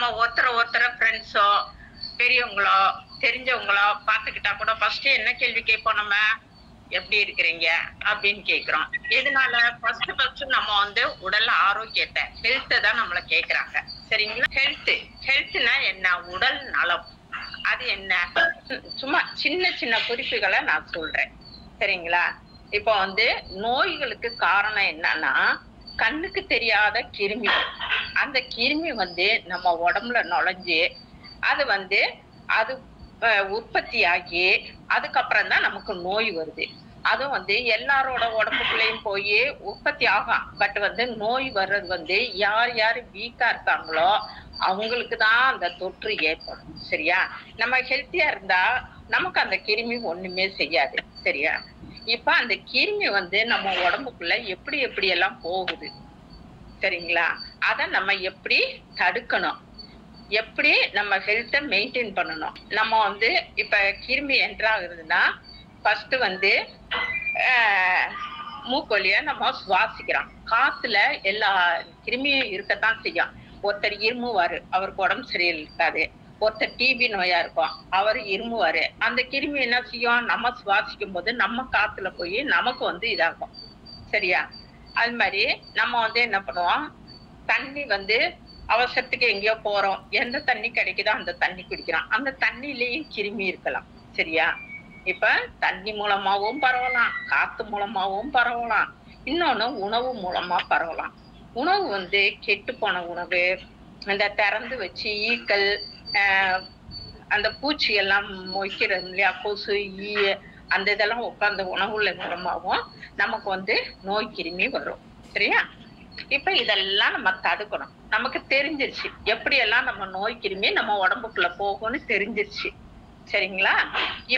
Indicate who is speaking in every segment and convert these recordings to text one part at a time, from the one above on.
Speaker 1: நம்ம ஒருத்தர ஃப்ரெண்ட்ஸோ பெரியவங்களோ தெரிஞ்சவங்களோ பார்த்துக்கிட்டா கூட ஃபர்ஸ்ட் என்ன கேள்வி கேட்போம், நம்ம எப்படி இருக்கிறீங்க அப்படின்னு கேக்குறோம். எதனால? ஃபர்ஸ்ட் நம்ம வந்து உடல் ஆரோக்கியத்தை, ஹெல்த்தை தான் நம்மள கேக்குறாங்க. சரிங்களா? ஹெல்த்னா என்ன? உடல் நலம். அது என்ன? சும்மா சின்ன சின்ன குறிப்புகளை நான் சொல்றேன். சரிங்களா? இப்போ வந்து நோய்களுக்கு காரணம் என்னன்னா, கண்ணுக்கு தெரியாத கிருமி. அந்த கிருமி வந்து நம்ம உடம்புல நுழைஞ்சு அது வந்து அது உற்பத்தி ஆகி அதுக்கப்புறம் தான் நமக்கு நோய் வருது. அதுவும் வந்து எல்லாரோட உடம்புக்குள்ளேயும் போய் உற்பத்தி ஆகும். பட் வந்து நோய் வர்றது வந்து யார் யார் வீக்கா இருக்காங்களோ அவங்களுக்கு தான் அந்த தொற்று ஏற்படும். சரியா? நம்ம ஹெல்த்தியா இருந்தா நமக்கு அந்த கிருமி ஒண்ணுமே செய்யாது. சரியா? இப்ப அந்த கிருமி வந்து நம்ம உடம்புக்குள்ள எப்படி எல்லாம் போகுது, சரிங்களா? அத நம்ம எப்படி தடுக்கணும், எப்படி நம்ம ஹெல்த்தை மெயின்டைன் பண்ணணும். நம்ம வந்து இப்ப கிருமி என்ட்ராகுதுன்னா ஃபர்ஸ்ட் வந்து மூக்கொலியா நம்ம சுவாசிக்கிறோம். காத்துல எல்லா கிருமியும் இருக்கத்தான் செய்யும். ஒருத்தர் இருமுவாரு, அவருக்கு உடம்பு சரியில்லை இருக்காது. ஒருத்தர் டிபி நோயா இருக்கும், அவர் இருமுவாரு. அந்த கிருமி என்ன செய்யும்? நம்ம சுவாசிக்கும் போது நம்ம காத்துல போய் நமக்கு வந்து இதாகும். சரியா? அது மாதிரி நம்ம வந்து என்ன பண்ணுவோம், தண்ணி வந்து அவசரத்துக்கு எங்கேயோ போறோம், எந்த தண்ணி கிடைக்குதோ அந்த தண்ணி குடிக்கிறோம். அந்த தண்ணியிலேயும் கிருமி இருக்கலாம். சரியா? இப்ப தண்ணி மூலமாவும் பரவலாம், காத்து மூலமாவும் பரவலாம், இன்னொன்னு உணவு மூலமா பரவலாம். உணவு வந்து கெட்டு போன உணவு, அந்த திறந்து வச்சு ஈக்கள் அந்த பூச்சி எல்லாம் மொய்க்கிறது இல்லையா, கொசு ஈ அந்த இதெல்லாம் உட்கார்ந்த உணவுல மூலமாகவும் நமக்கு வந்து நோய் கிருமி வரும். சரியா? இப்ப இதெல்லாம் நம்ம தடுக்கணும். நமக்கு தெரிஞ்சிருச்சு எப்படியெல்லாம் நம்ம நோய் கிருமி நம்ம உடம்புக்குள்ள போகும்னு தெரிஞ்சிருச்சு. சரிங்களா?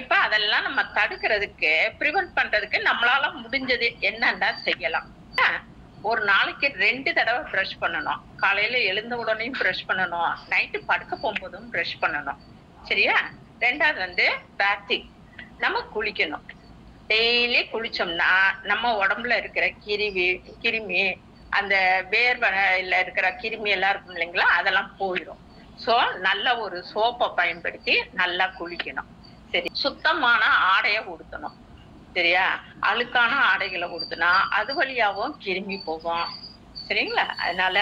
Speaker 1: இப்ப அதெல்லாம் நம்ம தடுக்கிறதுக்கு, ப்ரிவென்ட் பண்றதுக்கு நம்மளால முடிஞ்சது என்னன்னா செய்யலாம். ஒரு நாளைக்கு 2 தடவை பிரஷ் பண்ணணும். காலையில எழுந்த உடனே பிரஷ் பண்ணணும், நைட்டு படுக்க போகும்போதும் பிரஷ் பண்ணணும். சரியா? 2வது வந்து பேத்திங், நம்ம குளிக்கணும். டெய்லி குளிச்சோம்னா நம்ம உடம்புல இருக்கிற கிருமி அந்த வேர்வையில இருக்கிற கிருமி எல்லாம் இருக்கும் இல்லைங்களா, அதெல்லாம் போயிடும். சோ நல்ல ஒரு சோப்பை பயன்படுத்தி நல்லா குளிக்கணும். சரி, சுத்தமான ஆடையை உடுத்தணும். சரியா? அழுக்கான ஆடைகளை உடுத்தினா அது வழியாவும் கிருமி போகும். சரிங்களா? அதனால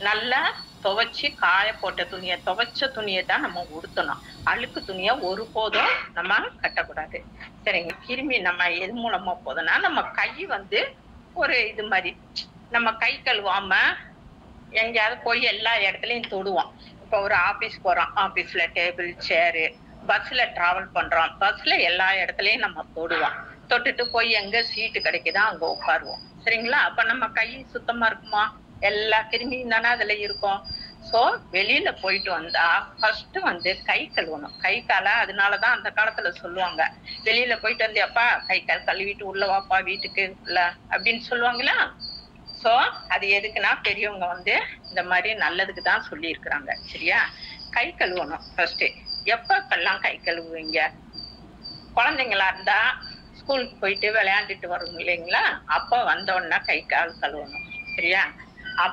Speaker 1: நல்லா துவைச்சு காய போட்ட துணியை, துவைச்ச துணியை தான் நம்ம உடுத்தணும். அழுக்கு துணியை ஒருபோதும் நம்ம கட்டக்கூடாது. சரிங்க? கிருமி நம்ம எது மூலமா போதுன்னா, நம்ம கை வந்து ஒரு இது மாதிரி, நம்ம கை கழுவாம எங்கேயாவது போய் எல்லா இடத்துலயும் தொடுவோம். இப்ப ஒரு ஆபீஸ் போறோம், ஆபீஸ்ல டேபிள் சேரு, பஸ்ல டிராவல் பண்றோம், பஸ்ல எல்லா இடத்துலயும் நம்ம தொடுவோம். தொட்டுட்டு போய் எங்க சீட்டு கிடைக்குதோ அங்க உட்காருவோம். சரிங்களா? அப்ப நம்ம கை சுத்தமா இருக்குமா? எல்லா கிருமியும் தானே அதுல இருக்கும். சோ வெளியில போயிட்டு வந்தா ஃபர்ஸ்ட் வந்து கை கழுவணும். கை காலை, அதனாலதான் அந்த காலத்துல சொல்லுவாங்க, வெளியில போயிட்டு வந்து அப்பா கை கால் கழுவிட்டு உள்ள வாப்பா வீட்டுக்கு உள்ள அப்படின்னு சொல்லுவாங்களா. சோ அது எதுக்குன்னா பெரியவங்க வந்து இந்த மாதிரி நல்லதுக்கு தான் சொல்லி இருக்கிறாங்க. சரியா? கை கழுவணும் ஃபர்ஸ்ட். எப்பெல்லாம் கை கழுவுவீங்க? குழந்தைங்களா இருந்தா ஸ்கூலுக்கு போயிட்டு விளையாண்டுட்டு வரும் இல்லைங்களா, அப்ப வந்தோடனே கை கால் கழுவணும். சரியா?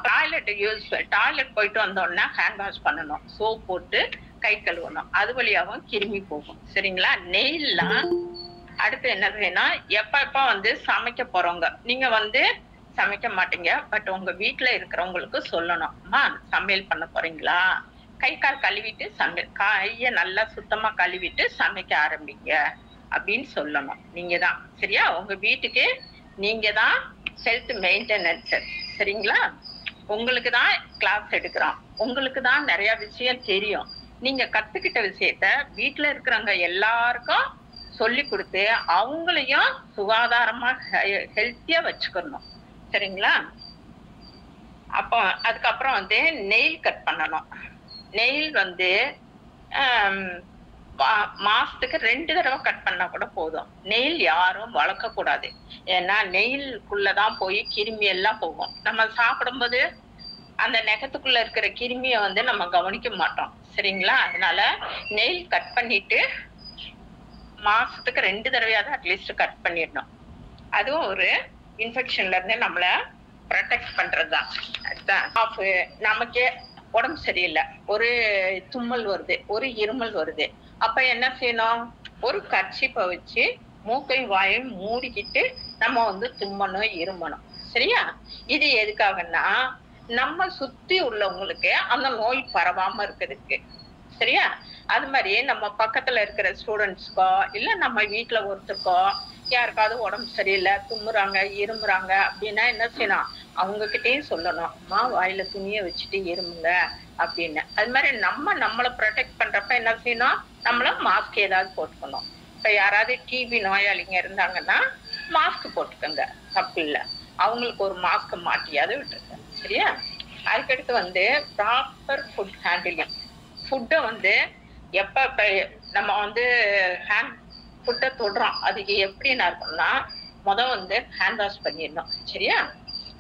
Speaker 1: டாய்லெட் போயிட்டு வந்தோடனே ஹேண்ட் வாஷ் பண்ணணும், சோப் போட்டு கை கழுவணும். அது வழியாவும் கிருமி போகும். சரிங்களா? நெய்லாம் அடுத்து என்ன செய்யணும், எப்ப வந்து சமைக்க போறவங்க, நீங்க வந்து சமைக்க மாட்டீங்க, பட் உங்க வீட்டுல இருக்கிறவங்களுக்கு சொல்லணும், அம்மா சமையல் பண்ண போறீங்களா, கை கால் கழுவிட்டு கைய நல்லா சுத்தமா கழுவிட்டு சமைக்க ஆரம்பிங்க அப்படின்னு சொல்லணும். நீங்க தான். சரியா? உங்க வீட்டுக்கு நீங்க தான் ஹெல்த் மெயின்டெனன்ஸ். சரிங்களா? உங்களுக்கு தான் கிளாஸ் எடுக்கிறோம், உங்களுக்கு தான் நிறைய விஷயம் தெரியும். நீங்க கத்துக்கிட்ட விஷயத்த வீட்டுல இருக்கிறவங்க எல்லாருக்கும் சொல்லி கொடுத்து அவங்களையும் சுகாதாரமா ஹெல்த்தியா வச்சுக்கணும். சரிங்களா? அப்போ அதுக்கப்புறம் வந்து நெயில் கட் பண்ணணும். நெயில் வந்து மாசத்துக்கு 2 தடவை கட் பண்ணா கூட போதும். நெயில் யாரும் வளர்க்க கூடாது. ஏன்னா நெயிலுக்குள்ளதான் போய் கிருமி எல்லாம் போகும். நம்ம சாப்பிடும்போது அந்த நெகத்துக்குள்ள இருக்கிற கிருமியை வந்து நம்ம கவனிக்க மாட்டோம். சரிங்களா? அதனால நெயில் கட் பண்ணிட்டு மாசத்துக்கு 2 தடவையாவது அட்லீஸ்ட் கட் பண்ணிடணும். அதுவும் ஒரு இன்ஃபெக்ஷன்ல இருந்து நம்மள ப்ரொடெக்ட் பண்றதுதான். அதுதான் நமக்கே உடம்பு சரியில்லை, ஒரு தும்மல் வருது, ஒரு இருமல் வருது. அப்ப என்ன செய்யணும்? ஒரு கர்ச்சீப்பை வச்சு மூக்கையும் வாயையும் மூடிக்கிட்டு நம்ம வந்து தும்மணும், இருமணும். சரியா? இது எதுக்காகன்னா நம்ம சுத்தி உள்ளவங்களுக்கு அந்த நோய் பரவாம இருக்கிறதுக்கு. சரியா? அது மாதிரி நம்ம பக்கத்துல இருக்கிற ஸ்டூடெண்ட்ஸ்க்கோ இல்ல நம்ம வீட்டுல ஒருத்தருக்கோ யாருக்காவது உடம்பு சரியில்லை, தும்முறாங்க, இருமுறாங்க அப்படின்னா என்ன செய்யணும்? அவங்க கிட்டயும் சொல்லணும், அம்மா வாயில துணியை வச்சுட்டு இருமுங்க அப்படின்னு. அது மாதிரி நம்மளை ப்ரொடெக்ட் பண்றப்ப என்ன செய்யணும்? நம்மள மாஸ்க் ஏதாவது போட்டுக்கணும். இப்ப யாராவது டிபி நோயாளிங்க இருந்தாங்கன்னா மாஸ்க் போட்டுக்கோங்க, தப்பு இல்லை. அவங்களுக்கு ஒரு மாஸ்க் மாட்டியாவது விட்டுருங்க. சரியா? அதுக்கடுத்து வந்து ப்ராப்பர் ஃபுட் ஹேண்டிலிங். ஃபுட்டை வந்து எப்ப நம்ம வந்து ஃபுட்டை தொடுறோம், அதுக்கு எப்படின்னா இருக்கணும்னா வந்து ஹேண்ட் வாஷ் பண்ணிடணும். சரியா?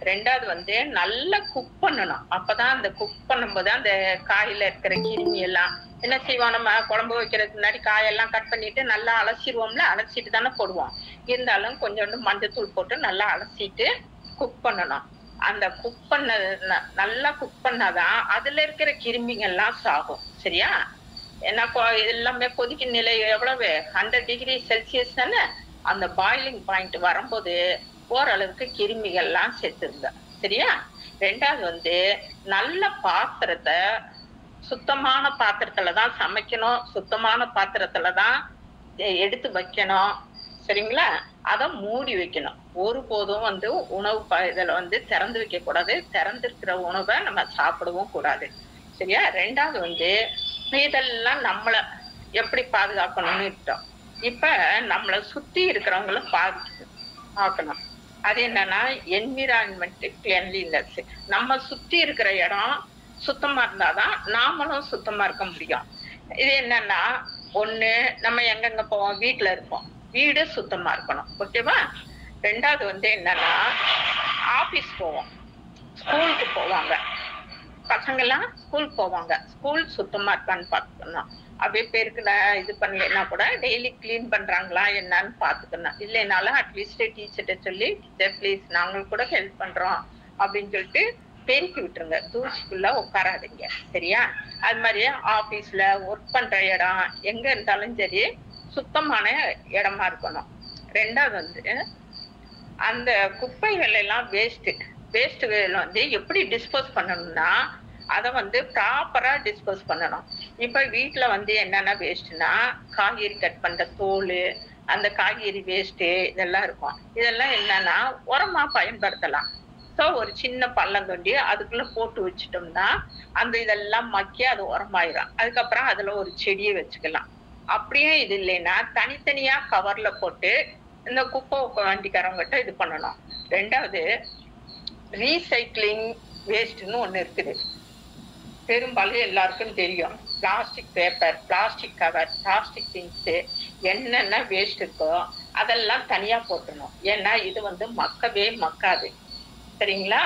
Speaker 1: ரெண்டாவது வந்து நல்லா குக் பண்ணணும். அப்பதான் அந்த குக் பண்ணும்போது அந்த காயில இருக்கிற கிருமி எல்லாம் என்ன செய்வோம்? நம்ம குழம்பு வைக்கிறதுக்கு முன்னாடி காயெல்லாம் கட் பண்ணிட்டு நல்லா அலசிடுவோம்ல, அலசிட்டு தானே போடுவோம். இருந்தாலும் கொஞ்சோண்டு மஞ்சத்தூள் போட்டு நல்லா அலசிட்டு குக் பண்ணணும். அந்த குக் பண்ண நல்லா குக் பண்ணாதான் அதுல இருக்கிற கிருமிகள் எல்லாம் சாகும். சரியா? ஏன்னா எல்லாமே கொதிக்கும் நிலை எவ்வளவு? 100 டிகிரி செல்சியஸ் தானே. அந்த பாயிலிங் பாயிண்ட் வரும்போது ஓரளவுக்கு கிருமிகள்லாம் செத்துருங்க. சரியா? ரெண்டாவது வந்து நல்ல பாத்திரத்தை, சுத்தமான பாத்திரத்துலதான் சமைக்கணும், சுத்தமான பாத்திரத்துலதான் எடுத்து வைக்கணும். சரிங்களா? அதை மூடி வைக்கணும். ஒருபோதும் வந்து உணவு இதுல வந்து திறந்து வைக்க கூடாது. திறந்திருக்கிற உணவை நம்ம சாப்பிடவும் கூடாது. சரியா? ரெண்டாவது வந்து இதெல்லாம் நம்மள எப்படி பாதுகாக்கணும்னு இருக்கோம். இப்ப நம்மளை சுத்தி இருக்கிறவங்கள பார்க்கணும். அது என்னன்னா என்விரான்மெண்ட் கிளீன்லினஸ். நம்ம சுத்தி இருக்கிற இடம் சுத்தமா இருந்தாதான் நாமளும் சுத்தமா இருக்க முடியும். இது என்னன்னா ஒண்ணு, நம்ம எங்கெங்க போவோம்? வீட்டுல இருப்போம், வீடு சுத்தமா இருக்கணும். ஓகேவா? ரெண்டாவது வந்து என்னன்னா ஆபீஸ் போவோம், ஸ்கூலுக்கு போவாங்க பசங்கெல்லாம், ஸ்கூல் போவாங்க, ஸ்கூல் சுத்தமா இருக்கான்னு பாத்துக்கணும். அப்படியே பேருக்கு இது பண்ணலைன்னா கூட டெய்லி கிளீன் பண்றாங்களா என்னன்னு பாத்துக்கணும். இல்லைனாலும் அட்லீஸ்ட் டீச்சர்கிட்ட சொல்லி, டீச்சர் ப்ளீஸ் நாங்கள் கூட ஹெல்ப் பண்றோம் அப்படின்னு சொல்லிட்டு பெருக்கி விட்டுருங்க. தூசிக்குள்ள உட்காராதீங்க. சரியா? அது மாதிரி ஆபீஸ்ல ஒர்க் பண்ற இடம் எங்க இருந்தாலும் சரி சுத்தமான இடமா இருக்கணும். ரெண்டாவது வந்து அந்த குப்பைகள் எல்லாம் வேஸ்ட்டுகள் வந்து எப்படி டிஸ்போஸ் பண்ணணும்னா அதை வந்து ப்ராப்பரா டிஸ்போஸ் பண்ணணும். இப்ப வீட்டுல வந்து என்னென்ன வேஸ்ட்னா காய்கறி கட் பண்ற தோல், அந்த காய்கறி வேஸ்ட் இதெல்லாம் இருக்கும். இதெல்லாம் என்னன்னா உரமா பயன்படுத்தலாம். ஸோ ஒரு சின்ன பள்ளம் தோண்டி அதுக்குள்ள போட்டு வச்சுட்டோம்னா அந்த இதெல்லாம் மக்கி அது உரமாயிரும். அதுக்கப்புறம் அதுல ஒரு செடியை வச்சுக்கலாம். அப்படியே இது இல்லைன்னா தனித்தனியா கவர்ல போட்டு இந்த குப்பை வண்டிக்காரங்கிட்ட இது பண்ணணும். ரெண்டாவது ரீசைக்கிளிங் வேஸ்ட்னு ஒண்ணு இருக்குது. பெரும்பாலும் எல்லாருக்கும் தெரியும். Plastic paper, plastic cover, plastic things என்னென்ன வேஸ்ட் இருக்கோ அதெல்லாம் தனியா போட்டணும். ஏன்னா இது வந்து மக்கவே மக்காது. சரிங்களா?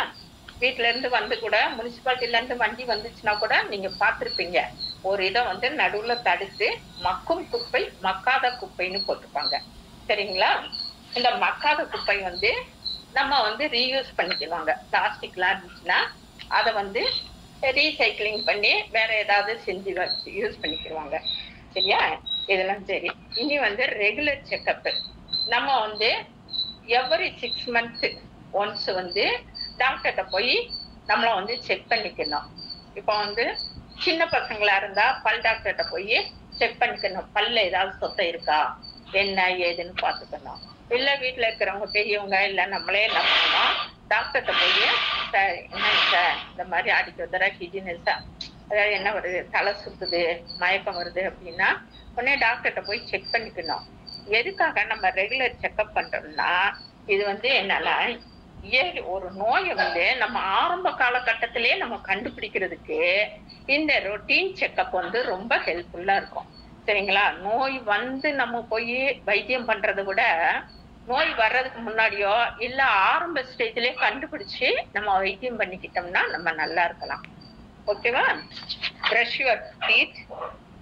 Speaker 1: வீட்டுல இருந்து வந்து கூட முனிசிபாலிட்டில இருந்து வண்டி வந்துச்சுன்னா கூட நீங்க பார்த்திருப்பீங்க, ஒரு இதை வந்து நடுவுல தடுத்து மக்கும் குப்பை, மக்காத குப்பைன்னு போட்டுப்பாங்க. சரிங்களா? இந்த மக்காத குப்பை வந்து நம்ம வந்து ரீயூஸ் பண்ணிக்குவாங்க. பிளாஸ்டிக்லாம் இருந்துச்சுன்னா அதை வந்து ரீசைக்கிளிங் பண்ணி வேற ஏதாவது செஞ்சு வச்சு யூஸ் பண்ணிக்கிடுவாங்க. சரியா? இதெல்லாம் சரி. இனி வந்து ரெகுலர் செக்அப். நம்ம வந்து எவ்ரி 6 months ஒன்ஸ் வந்து டாக்டர்கிட்ட போய் நம்மள வந்து செக் பண்ணிக்கணும். இப்போ வந்து சின்ன பசங்களா இருந்தா பல் டாக்டர்கிட்ட போய் செக் பண்ணிக்கணும். பல்ல ஏதாவது சொத்தை இருக்கா என்ன ஏதுன்னு பார்த்துக்கணும். இல்ல வீட்டுல இருக்கிறவங்க பெரியவங்க இல்ல நம்மளே என்ன பண்ணணும், டாக்டர்கிட்ட போய் சார் என்னங்க சார் இந்த மாதிரி அடிக்கிறதுல ஹிஜினஸா, அதாவது என்ன வருது, தலை சுத்துது, மயக்கம் வருது அப்படின்னா உடனே டாக்டர்கிட்ட போய் செக் பண்ணிக்கணும். எதுக்காக நம்ம ரெகுலர் செக்அப் பண்றோம்னா இது வந்து என்னன்னா ஒரு நோயை வந்து நம்ம ஆரம்ப காலகட்டத்திலேயே நம்ம கண்டுபிடிக்கிறதுக்கு இந்த ரொட்டீன் செக்அப் வந்து ரொம்ப ஹெல்ப்ஃபுல்லா இருக்கும். சரிங்களா? நோய் வந்து நம்ம போய் வைத்தியம் பண்றதை விட நோய் வர்றதுக்கு முன்னாடியோ இல்ல ஆரம்ப ஸ்டேஜ்லயே கண்டுபிடிச்சு நம்ம வைத்தியம் பண்ணிக்கிட்டோம்னா நம்ம நல்லா இருக்கலாம். ஓகேவா? Brush your teeth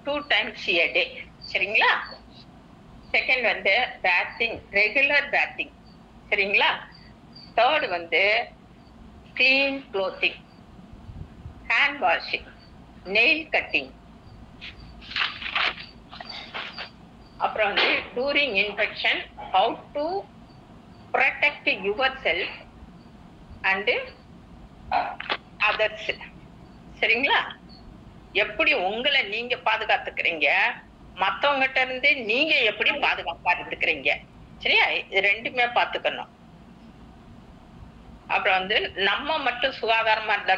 Speaker 1: 2 times a day. சரிங்களா? செகண்ட் வந்து பேத்திங், ரெகுலர் பேத்திங். சரிங்களா? தேர்ட் வந்து clean clothing, hand washing. Nail cutting. அப்புறம் வந்து during infection how to protect yourself and others. சரிங்களா? எப்படி உங்களை நீங்க பாதுகாத்துக்கிறீங்க, மத்தவங்கிட்ட இருந்து நீங்க எப்படி பாதுகாப்பா இருந்துக்கிறீங்க. சரியா? இது ரெண்டுமே பாத்துக்கணும். அப்புறம் வந்து நம்ம மட்டும் சுகாதாரமா இருந்தா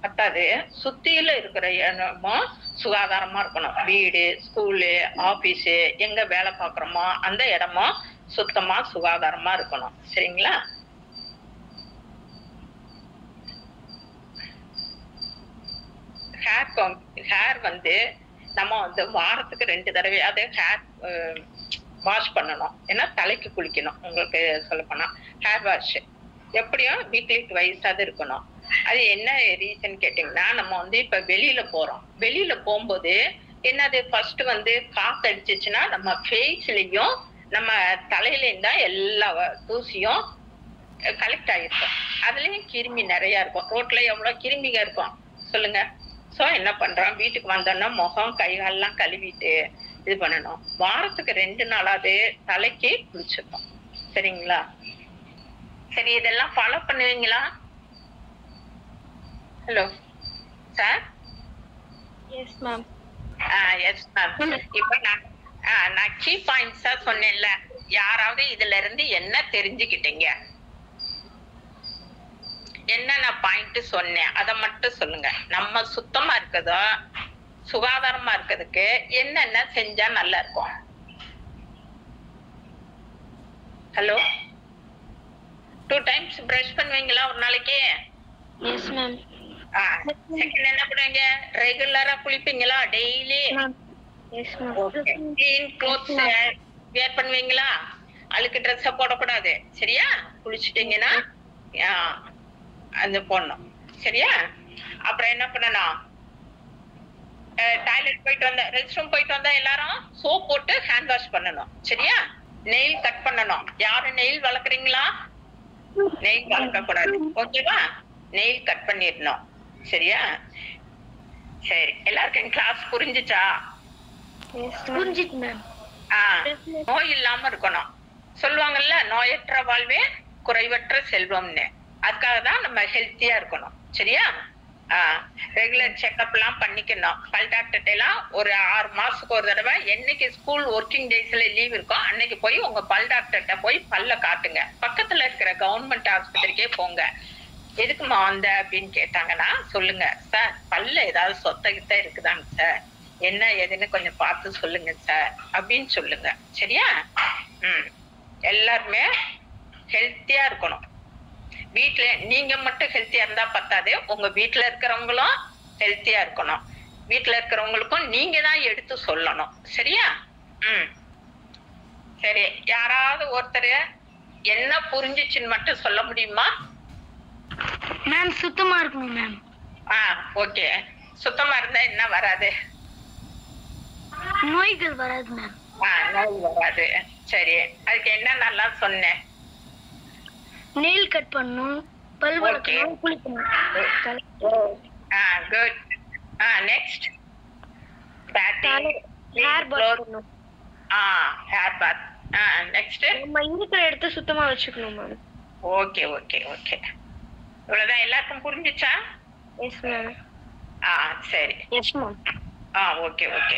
Speaker 1: பத்தாது, சுத்தியில இருக்கிற இடமும் சுகாதாரமா இருக்கணும். வீடு, ஸ்கூலு, ஆபீஸு, எங்க வேலை பாக்குறோமோ அந்த இடமும் சுத்தமா சுகாதாரமா இருக்கணும். சரிங்களா? ஹேர் வந்து நம்ம வந்து வாரத்துக்கு 2 தடவையாவது ஹேர் வாஷ் பண்ணணும். ஏன்னா தலைக்கு குளிக்கணும். உங்களுக்கு சொல்ல போனா ஹேர் வாஷ் எப்படியும் வீக்லி ட்வைஸ் அது இருக்கணும். அது என்ன ரீசன் கேட்டீங்கன்னா, நம்ம வந்து இப்ப வெளியில போறோம். வெளியில போகும்போது என்னது, ஃபர்ஸ்ட் வந்து காத்து அடிச்சிச்சுன்னா நம்ம ஃபேஸ்லயும் நம்ம தலையிலையும் தான் எல்லா தூசியும் கலெக்ட் ஆகிருக்கும். அதுலயும் கிருமி நிறைய இருக்கும். ரோட்ல எவ்வளவு கிருமிங்க இருக்கும் சொல்லுங்க. சோ என்ன பண்றோம், வீட்டுக்கு வந்தோம்னா முகம் கைகாலெல்லாம் கழுவிட்டு இது பண்ணணும். வாரத்துக்கு 2 நாளாவது தலைக்கு குளிச்சிடணும். சரிங்களா? சரி, இதெல்லாம் ஃபாலோ பண்ணுவீங்களா? Hello sir.
Speaker 2: Yes ma'am.
Speaker 1: Yes ma'am. இப்ப நான் கீ பாயிண்ட்ஸா சொன்னேன்ல, யாராவது இதுல இருந்து என்ன தெரிஞ்சுக்கிட்டீங்க? என்னென்ன பாயிண்ட் சொன்னேன் அதை மட்டும் சொல்லுங்க. நம்ம சுத்தமா இருக்கதோ சுகாதாரமா இருக்கிறதுக்கு என்னென்ன செஞ்சா நல்லா இருக்கும்? ஹலோ, 2 டைம்ஸ் பிரஷ் பண்ணுவீங்களா ஒரு நாளைக்கு?
Speaker 2: Yes ma'am.
Speaker 1: செகண்ட் என்ன பண்ணுவீங்க, ரெகுலரா குளிப்பீங்களா daily?
Speaker 2: Yes ma'am.
Speaker 1: Okay. Clean clothes wear பண்ணுவீங்களா? அழுக்கு ட்ரெஸ்ஸ போடக்கூடாது. சரியா? குளிச்சுட்டீங்கன்னா அது போடணும். சரியா? அப்புறம் என்ன பண்ணணும், டாய்லெட் போயிட்டு வந்தா, ரெஸ்ட் ரூம் போயிட்டு வந்தா எல்லாரும் சோப் போட்டு ஹேண்ட் வாஷ் பண்ணணும். சரியா? நெயில் கட் பண்ணணும். யாரும் நெயில் வளர்க்குறீங்களா? நெயில் வளர்க்க கூடாது. ஓகேவா? நெயில் கட் பண்ணிடணும். சரியா? சரி, எல்லாருக்கும் கிளாஸ் புரிஞ்சுச்சா?
Speaker 2: புரிஞ்சுது மேம்.
Speaker 1: நோய் இல்லாம இருக்கணும். சொல்லுவாங்கல்ல, நோயற்ற வாழ்வே குறைவற்ற செல்வம்னு. அதுக்காக தான் நம்ம ஹெல்த்தியா இருக்கணும். சரியா? ரெகுலர் செக்அப் எல்லாம் பண்ணிக்கணும். பல் டாக்டர் எல்லாம் ஒரு 6 மாசத்துக்கு ஒரு தடவை, என்னைக்கு ஸ்கூல் ஒர்க்கிங் டேஸ்ல லீவ் இருக்கும் அன்னைக்கு போய் உங்க பல் டாக்டர்கிட்ட போய் பல்ல காட்டுங்க. பக்கத்துல இருக்கிற கவர்மெண்ட் ஆஸ்பத்திரிக்கே போங்க. எதுக்குமா வந்த அப்படின்னு கேட்டாங்கன்னா சொல்லுங்க, சார் பல்ல ஏதாவது சொத்தகிட்ட இருக்குதாங்க சார், என்ன ஏதுன்னு கொஞ்சம் பார்த்து சொல்லுங்க சார் அப்படின்னு சொல்லுங்க. சரியா? எல்லாருமே ஹெல்த்தியா இருக்கணும். வீட்டுல நீங்க மட்டும் ஹெல்த்தியா இருந்தா பத்தாது, உங்க வீட்டுல இருக்கிறவங்களும் ஹெல்த்தியா இருக்கணும். வீட்டுல இருக்கிறவங்களுக்கும் நீங்க தான் எடுத்து சொல்லணும். சரியா? சரி, யாராவது ஒருத்தர் என்ன புரிஞ்சிச்சுன்னு மட்டும் சொல்ல முடியுமா?
Speaker 2: மேம் சுத்தமா இருக்கணும் மேம்.
Speaker 1: ஓகே. சுத்தமா இருந்தா என்ன வராது?
Speaker 2: நோய்கள் வராது மேம்.
Speaker 1: நோய் வராது. சரி, அதுக்கு என்ன நல்லா சொன்னேன்?
Speaker 2: நெயில் கட் பண்ணணும், பல் வளர்க்கணும், குளிக்கணும்.
Speaker 1: குட். நெக்ஸ்ட்
Speaker 2: ஹேர் பாத் பண்ணணும்.
Speaker 1: ஹேர் பாத். நெக்ஸ்ட்
Speaker 2: நம்ம இருக்கிற இடத்த சுத்தமா வச்சுக்கணும் மேம்.
Speaker 1: Okay okay okay. இவ்வளவுதான். எல்லாருக்கும் புரிஞ்சுச்சா?
Speaker 2: Yes ma'am.
Speaker 1: சரி.
Speaker 2: Yes ma'am.
Speaker 1: Okay okay.